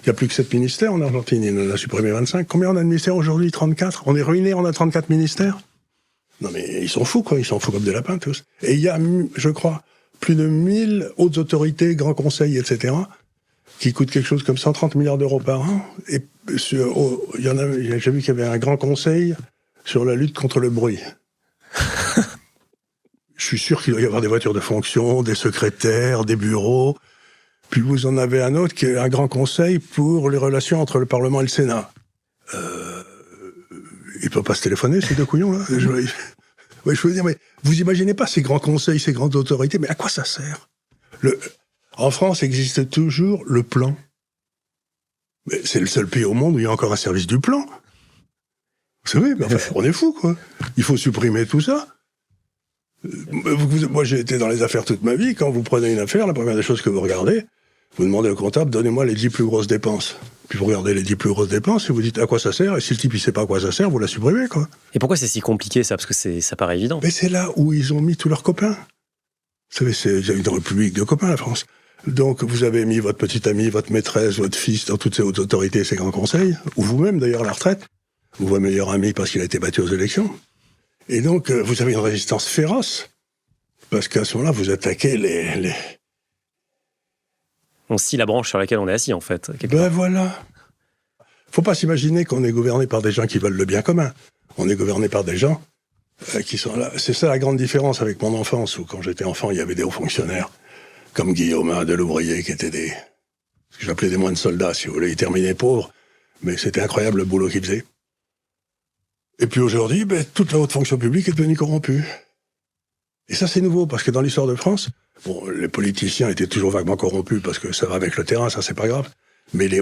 Il n'y a plus que 7 ministères en Argentine, il en a supprimé 25. Combien on a de ministères aujourd'hui? 34. On est ruinés, on a 34 ministères? Non mais ils sont fous, quoi. Ils sont fous comme des lapins, tous. Et il y a, je crois, plus de 1000 hautes autorités, grands conseils, etc., qui coûtent quelque chose comme 130 milliards d'euros par an. Et j'ai vu qu'il y avait un grand conseil sur la lutte contre le bruit. Je suis sûr qu'il doit y avoir des voitures de fonction, des secrétaires, des bureaux. Puis vous en avez un autre qui est un grand conseil pour les relations entre le Parlement et le Sénat. Il peut pas se téléphoner, ces deux couillons, là. Je veux dire, mais vous imaginez pas ces grands conseils, ces grandes autorités, mais à quoi ça sert? En France existe toujours le plan. Mais c'est le seul pays au monde où il y a encore un service du plan. Vous savez, mais enfin, on est fous, quoi. Il faut supprimer tout ça. Moi, j'ai été dans les affaires toute ma vie. Quand vous prenez une affaire, la première des choses que vous regardez, vous demandez au comptable, donnez-moi les 10 plus grosses dépenses. Puis vous regardez les 10 plus grosses dépenses et vous dites à quoi ça sert. Et si le type, il sait pas à quoi ça sert, vous la supprimez, quoi. Et pourquoi c'est si compliqué, ça? Parce que ça paraît évident. Mais c'est là où ils ont mis tous leurs copains. Vous savez, c'est une république de copains, la France. Donc, vous avez mis votre petite amie, votre maîtresse, votre fils dans toutes ces hautes autorités, ces grands conseils, ou vous-même, d'ailleurs, à la retraite, ou votre meilleur ami parce qu'il a été battu aux élections. Et donc, vous avez une résistance féroce, parce qu'à ce moment-là, vous attaquez les... On scie la branche sur laquelle on est assis, en fait. Ben voilà. Faut pas s'imaginer qu'on est gouverné par des gens qui veulent le bien commun. On est gouverné par des gens qui sont là. C'est ça la grande différence avec mon enfance, où quand j'étais enfant, il y avait des hauts fonctionnaires, comme Guillaume Delouvrier, qui étaient ce que j'appelais des moines soldats, si vous voulez. Ils terminaient pauvres, mais c'était incroyable le boulot qu'ils faisaient. Et puis aujourd'hui, toute la haute fonction publique est devenue corrompue. Et ça, c'est nouveau, parce que dans l'histoire de France, bon, les politiciens étaient toujours vaguement corrompus, parce que ça va avec le terrain, ça, c'est pas grave. Mais les